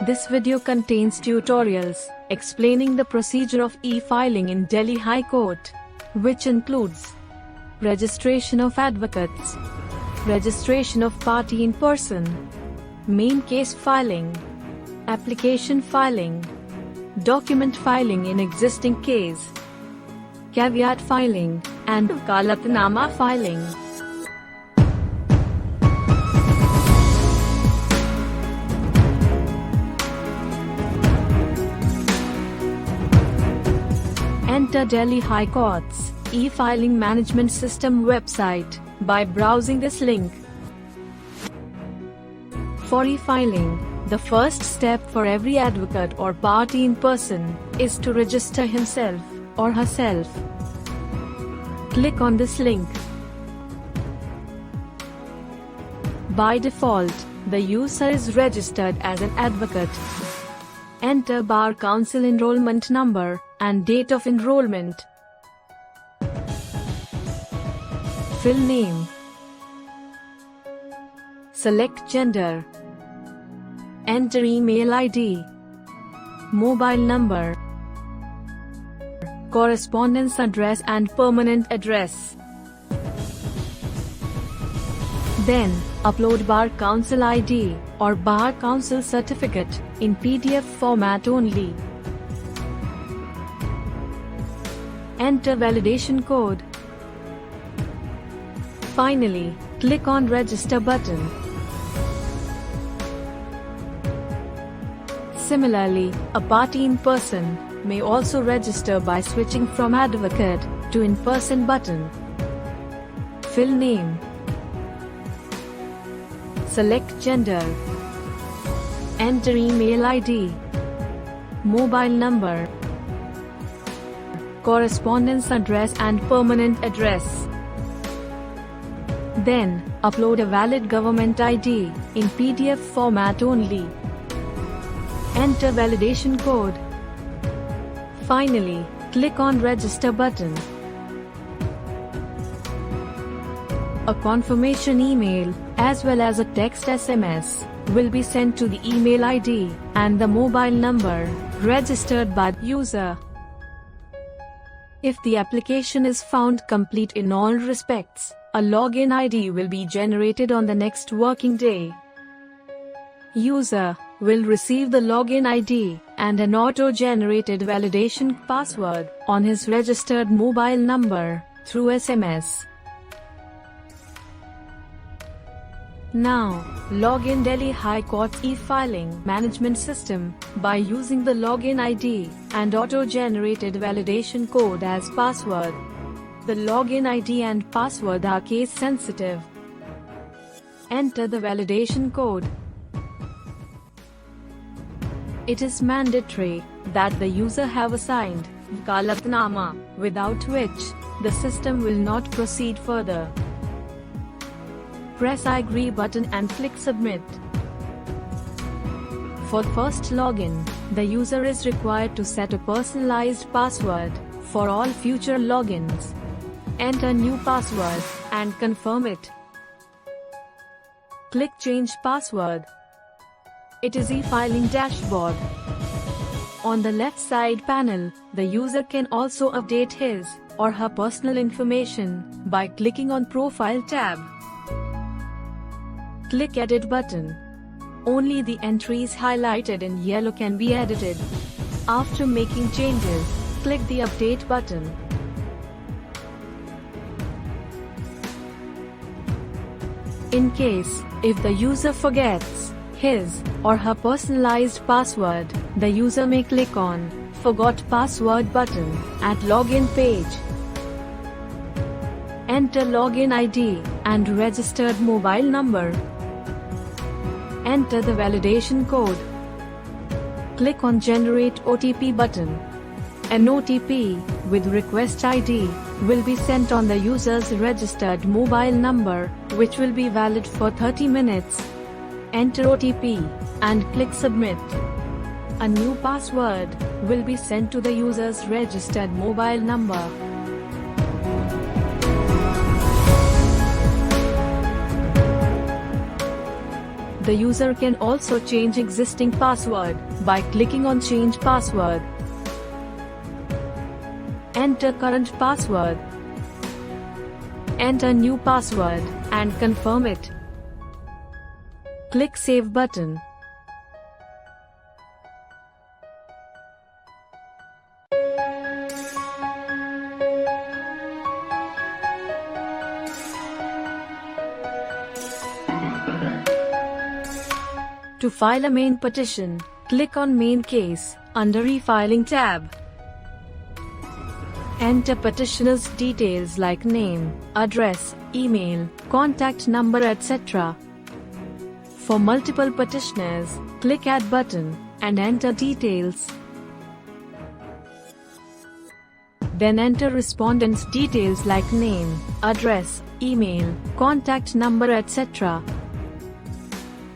This video contains tutorials explaining the procedure of e-filing in Delhi High Court, which includes registration of advocates, registration of party in person, main case filing, application filing, document filing in existing case, caveat filing, and wakalatnama filing. Enter Delhi High Court's e-filing management system website by browsing this link. For e-filing, the first step for every advocate or party in person is to register himself or herself. Click on this link. By default, the user is registered as an advocate. Enter Bar Council enrollment number and date of enrollment. Fill name. Select gender. Enter email ID, mobile number, correspondence address and permanent address. Then, upload Bar Council ID or Bar Council certificate in PDF format only. Enter validation code. Finally, click on Register button. Similarly, a party in person may also register by switching from advocate to in-person button. Fill name. Select gender. Enter email ID, mobile number, correspondence address and permanent address. Then, upload a valid government ID in PDF format only. Enter validation code. Finally, click on Register button. A confirmation email, as well as a text SMS, will be sent to the email ID and the mobile number registered by the user. If the application is found complete in all respects, a login ID will be generated on the next working day. User will receive the login ID and an auto-generated validation password on his registered mobile number through SMS. Now, log in Delhi High Court's e-filing management system by using the login ID and auto-generated validation code as password. The login ID and password are case sensitive. Enter the validation code. It is mandatory that the user have assigned wakalatnama, without which the system will not proceed further. Press I agree button and click submit. For first login, the user is required to set a personalized password for all future logins. Enter new password and confirm it. Click change password. It is e-filing dashboard. On the left side panel, the user can also update his or her personal information by clicking on Profile tab. Click Edit button. Only the entries highlighted in yellow can be edited. After making changes, click the Update button. In case, if the user forgets his or her personalized password, the user may click on Forgot Password button at login page. Enter login ID and registered mobile number. Enter the validation code. Click on Generate OTP button. An OTP with request ID will be sent on the user's registered mobile number, which will be valid for 30 minutes. Enter OTP and click Submit. A new password will be sent to the user's registered mobile number. The user can also change existing password by clicking on Change Password. Enter current password. Enter new password and confirm it. Click Save button. To file a main petition, click on Main Case under E-Filing tab. Enter petitioner's details like name, address, email, contact number, etc. For multiple petitioners, click Add button and enter details. Then enter respondent's details like name, address, email, contact number, etc.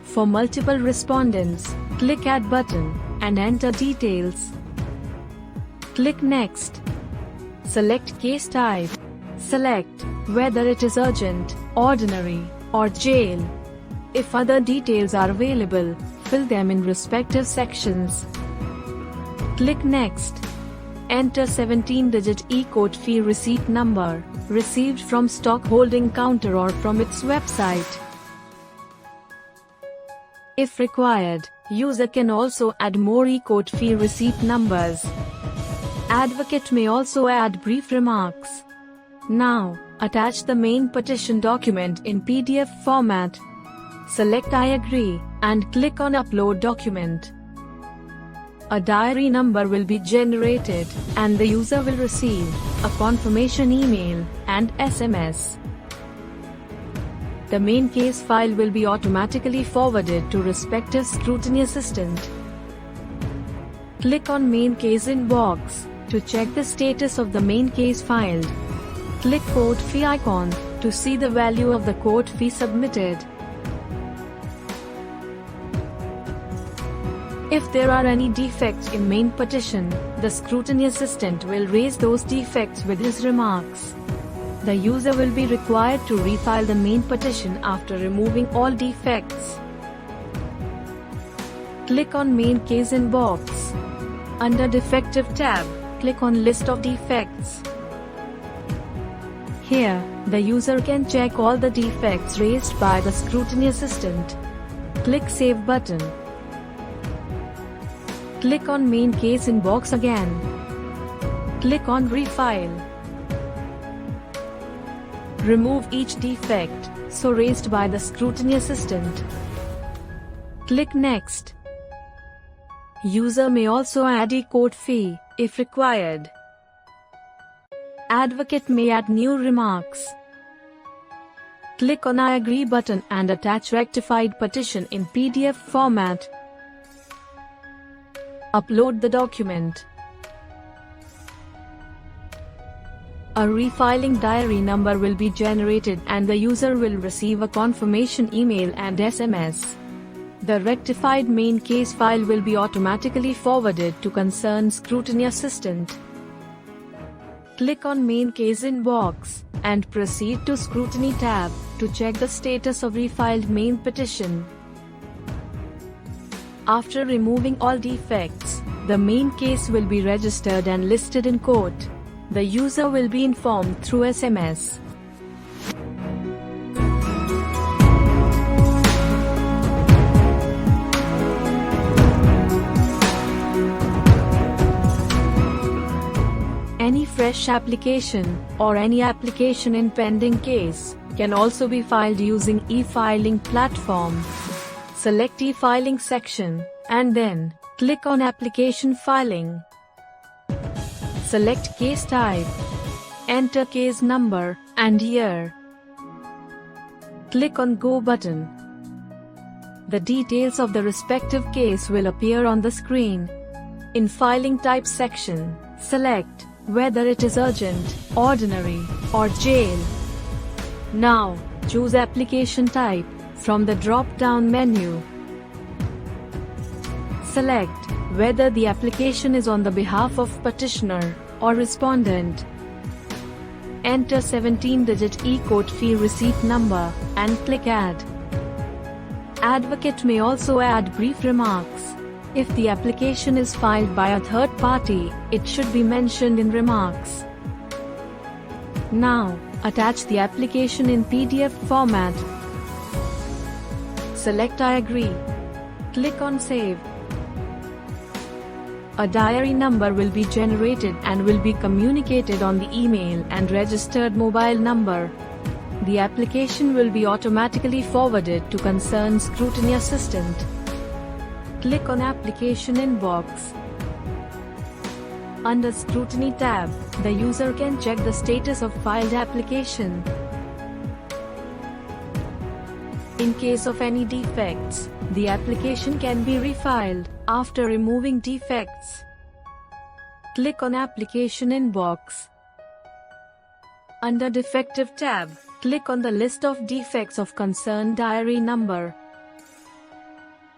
For multiple respondents, click Add button and enter details. Click Next. Select case type. Select whether it is urgent, ordinary, or jail. If other details are available, fill them in respective sections. Click Next. Enter 17-digit E-code fee receipt number, received from stock holding counter or from its website. If required, user can also add more E-code fee receipt numbers. Advocate may also add brief remarks. Now, attach the main petition document in PDF format. Select I agree and click on Upload document. A diary number will be generated and the user will receive a confirmation email and SMS. The main case file will be automatically forwarded to respective scrutiny assistant. Click on Main Case Inbox to check the status of the main case filed. Click Court Fee icon to see the value of the court fee submitted. If there are any defects in main petition, the scrutiny assistant will raise those defects with his remarks. The user will be required to refile the main petition after removing all defects. Click on Main Case Inbox. Under Defective tab, click on List of Defects. Here, the user can check all the defects raised by the scrutiny assistant. Click Save button. Click on Main Case Inbox again. Click on Refile. Remove each defect so raised by the scrutiny assistant. Click Next. User may also add E-code fee if required. Advocate may add new remarks. Click on I agree button and attach rectified petition in PDF format. Upload the document. A refiling diary number will be generated and the user will receive a confirmation email and SMS. The rectified main case file will be automatically forwarded to concerned scrutiny assistant. Click on Main Case Inbox and proceed to Scrutiny tab to check the status of refiled main petition. After removing all defects, the main case will be registered and listed in court. The user will be informed through SMS. Any fresh application or any application in pending case can also be filed using e-filing platform. Select e-filing section and then click on Application Filing. Select case type. Enter case number and year. Click on Go button. The details of the respective case will appear on the screen. In Filing Type section, select whether it is urgent, ordinary, or jail. Now, choose Application Type from the drop-down menu. Select whether the application is on the behalf of petitioner or respondent. Enter 17-digit E-code fee receipt number and click Add. Advocate may also add brief remarks. If the application is filed by a third party, it should be mentioned in remarks. Now, attach the application in PDF format. Select I agree. Click on Save. A diary number will be generated and will be communicated on the email and registered mobile number. The application will be automatically forwarded to concerned scrutiny assistant. Click on Application Inbox. Under Scrutiny tab, the user can check the status of filed application. In case of any defects, the application can be refiled. After removing defects, click on Application Inbox. Under Defective tab, click on the list of defects of concerned diary number.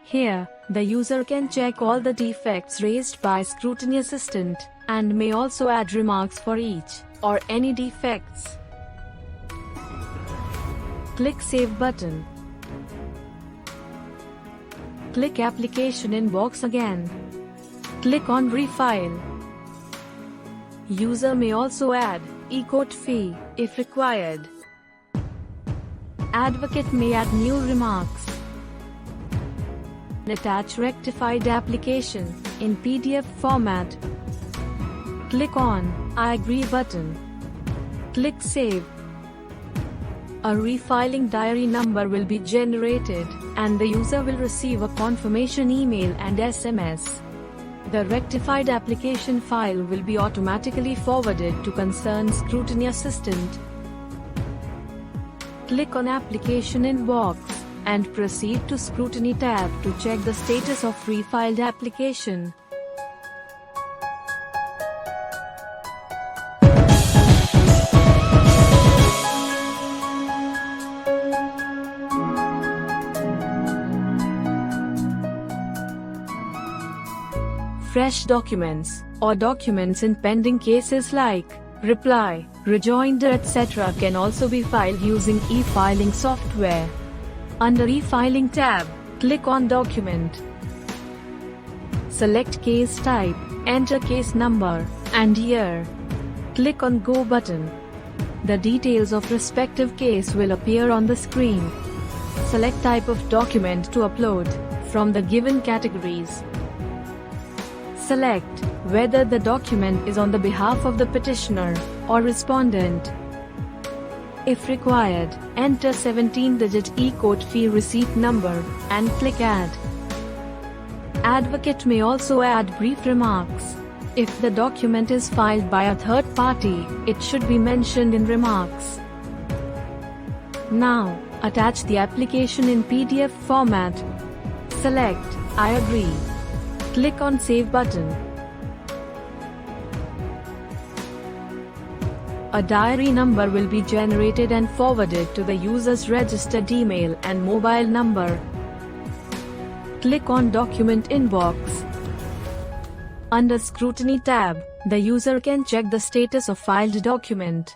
Here, the user can check all the defects raised by Scrutiny Assistant, and may also add remarks for each, or any defects. Click Save button. Click Application Inbox again. Click on Refile. User may also add e-court fee, if required. Advocate may add new remarks. Attach rectified application in PDF format. Click on I agree button. Click Save. A refiling diary number will be generated, and the user will receive a confirmation email and SMS. The rectified application file will be automatically forwarded to concerned scrutiny assistant. Click on Application Inbox and proceed to Scrutiny tab to check the status of refiled application. Fresh documents, or documents in pending cases like reply, rejoinder, etc. can also be filed using e-filing software. Under e-filing tab, click on Document. Select case type, enter case number and year. Click on Go button. The details of respective case will appear on the screen. Select type of document to upload from the given categories. Select whether the document is on the behalf of the petitioner or respondent. If required, enter 17-digit e-court fee receipt number and click Add. Advocate may also add brief remarks. If the document is filed by a third party, it should be mentioned in remarks. Now, attach the application in PDF format. Select I agree. Click on Save button. A diary number will be generated and forwarded to the user's registered email and mobile number. Click on Document Inbox. Under Scrutiny tab, the user can check the status of filed document.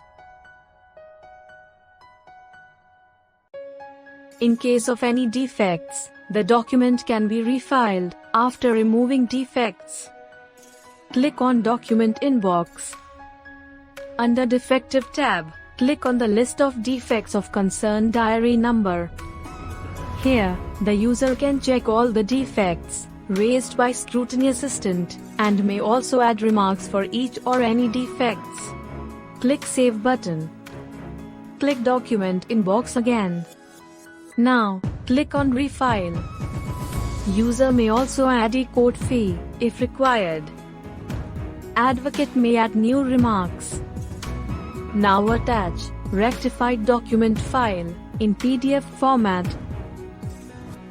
In case of any defects, the document can be refiled. After removing defects, click on Document Inbox. Under Defective tab, click on the list of defects of concerned diary number. Here, the user can check all the defects raised by Scrutiny Assistant, and may also add remarks for each or any defects. Click Save button. Click Document Inbox again. Now, click on Refile. User may also add e-court fee, if required. Advocate may add new remarks. Now attach rectified document file in PDF format.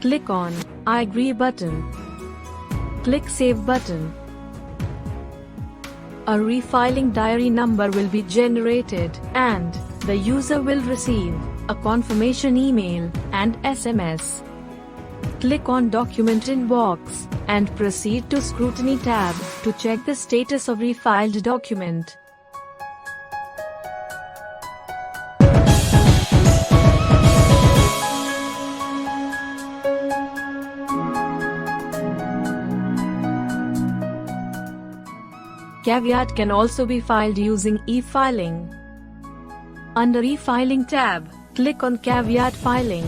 Click on I agree button. Click Save button. A refiling diary number will be generated, and the user will receive a confirmation email and SMS. Click on Document Inbox and proceed to Scrutiny tab to check the status of refiled document. Caveat can also be filed using e-filing. Under e-filing tab, click on Caveat Filing.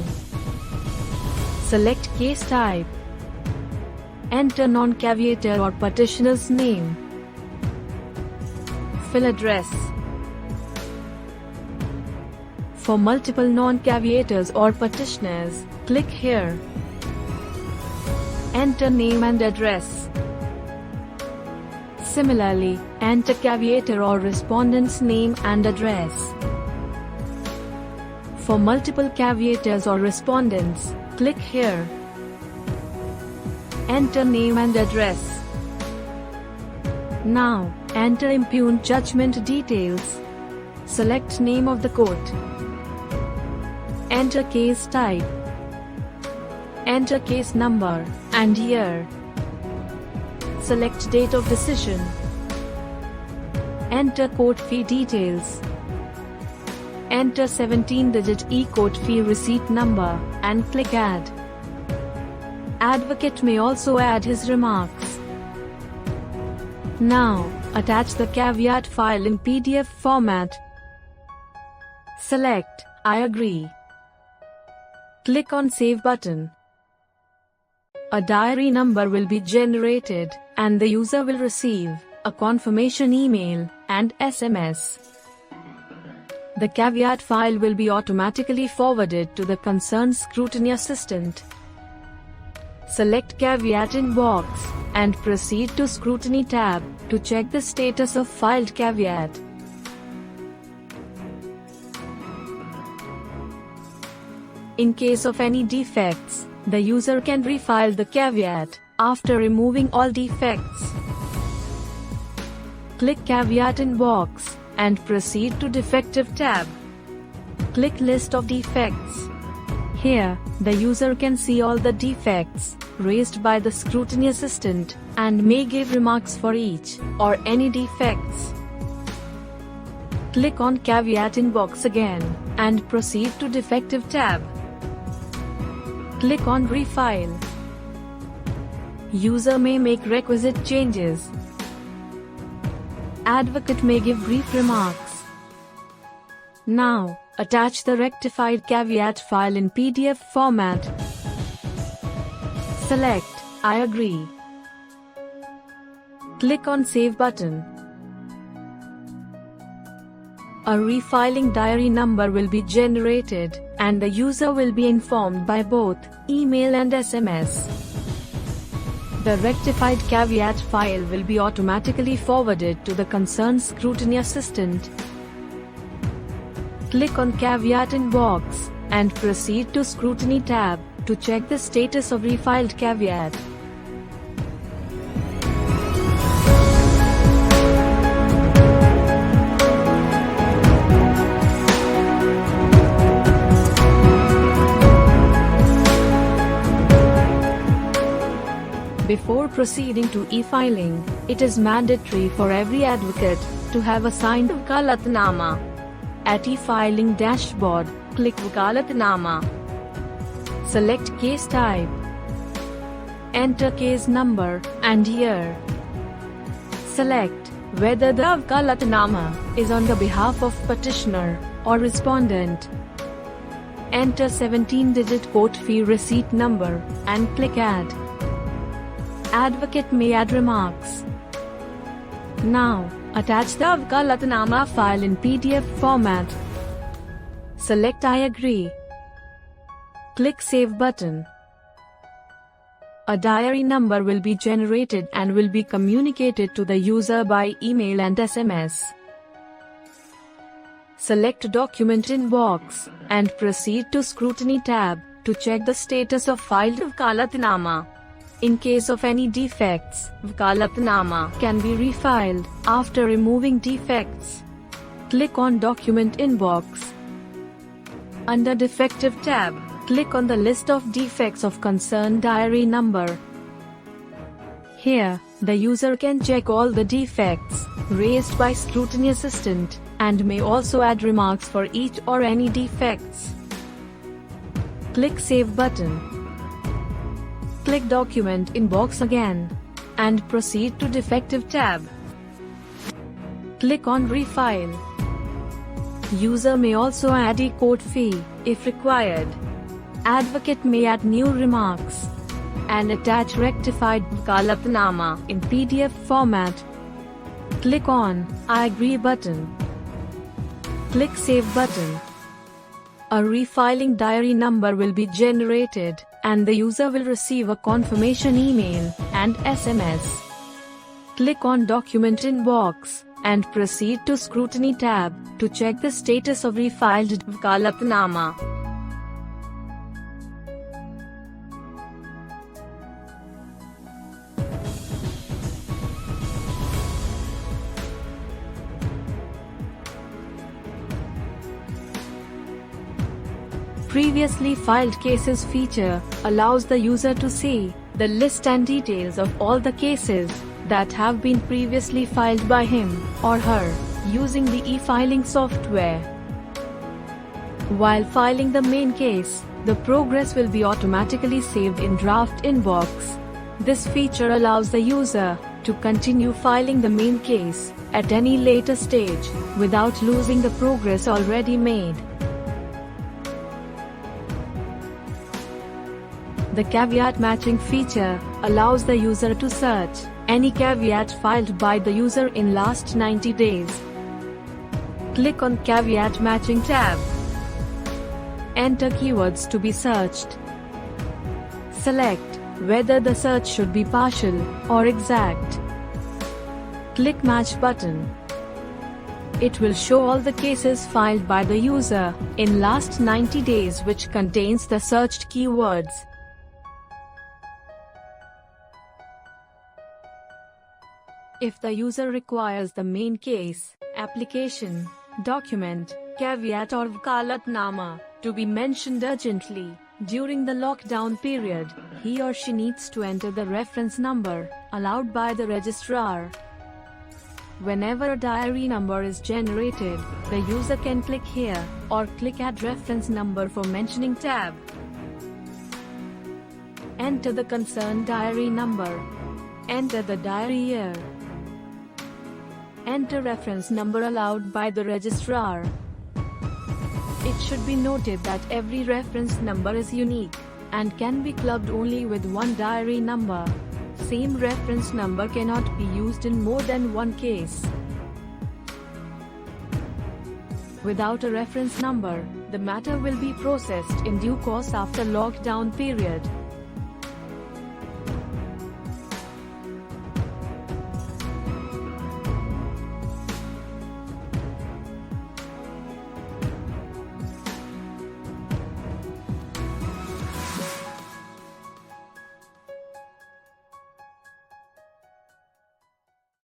Select case type. Enter non-caveator or petitioner's name. Fill address. For multiple non-caveators or petitioners, click here. Enter name and address. Similarly, enter caveator or respondent's name and address. For multiple caveators or respondents, click here. Enter name and address. Now, enter impugned judgment details. Select name of the court. Enter case type. Enter case number and year. Select date of decision. Enter court fee details. Enter 17-digit e-court fee receipt number and click Add. Advocate may also add his remarks. Now, attach the caveat file in PDF format. Select I agree. Click on Save button. A diary number will be generated, and the user will receive a confirmation email and SMS. The caveat file will be automatically forwarded to the concerned scrutiny assistant. Select Caveat in box and proceed to Scrutiny tab to check the status of filed caveat. In case of any defects, the user can refile the caveat after removing all defects. Click Caveat in box and proceed to Defective tab. Click List of defects. Here, the user can see all the defects raised by the scrutiny assistant and may give remarks for each or any defects. Click on Caveat in box again and proceed to Defective tab. Click on Refile. User may make requisite changes. Advocate may give brief remarks. Now, attach the rectified caveat file in PDF format. Select I agree. Click on Save button. A refiling diary number will be generated, and the user will be informed by both email and SMS. The rectified caveat file will be automatically forwarded to the concerned scrutiny assistant. Click on Caveat in box and proceed to Scrutiny tab to check the status of refiled caveat. Before proceeding to e-filing, it is mandatory for every advocate to have a signed Wakalatnama. At e-filing dashboard, click Wakalatnama. Select case type. Enter case number and year. Select whether the Wakalatnama is on the behalf of petitioner or respondent. Enter 17-digit court fee receipt number and click Add. Advocate may add remarks. Now, attach the Wakalatnama file in PDF format. Select I agree. Click Save button. A diary number will be generated and will be communicated to the user by email and SMS. Select Document in box and proceed to Scrutiny tab to check the status of filed Wakalatnama. In case of any defects, Wakalatnama can be refiled after removing defects. Click on Document Inbox. Under Defective tab, click on the list of defects of concerned diary number. Here, the user can check all the defects raised by Scrutiny Assistant and may also add remarks for each or any defects. Click Save button. Click Document Inbox again and proceed to Defective tab. Click on Refile. User may also add a court fee, if required. Advocate may add new remarks and attach rectified wakalatnama in PDF format. Click on I agree button. Click Save button. A refiling diary number will be generated, and the user will receive a confirmation email and SMS. Click on Document Inbox and proceed to Scrutiny tab to check the status of refiled wakalatnama. Previously filed cases feature allows the user to see the list and details of all the cases that have been previously filed by him or her using the e-filing software. While filing the main case, the progress will be automatically saved in Draft Inbox. This feature allows the user to continue filing the main case at any later stage without losing the progress already made. The caveat matching feature allows the user to search any caveat filed by the user in last 90 days. Click on Caveat Matching tab. Enter keywords to be searched. Select whether the search should be partial or exact. Click Match button. It will show all the cases filed by the user in last 90 days which contains the searched keywords. If the user requires the main case, application, document, caveat or wakalatnama to be mentioned urgently during the lockdown period, he or she needs to enter the reference number allowed by the registrar. Whenever a diary number is generated, the user can click here or click Add Reference Number for Mentioning tab. Enter the concerned diary number. Enter the diary year. Enter reference number allowed by the registrar. It should be noted that every reference number is unique and can be clubbed only with one diary number. Same reference number cannot be used in more than one case. Without a reference number, the matter will be processed in due course after lockdown period.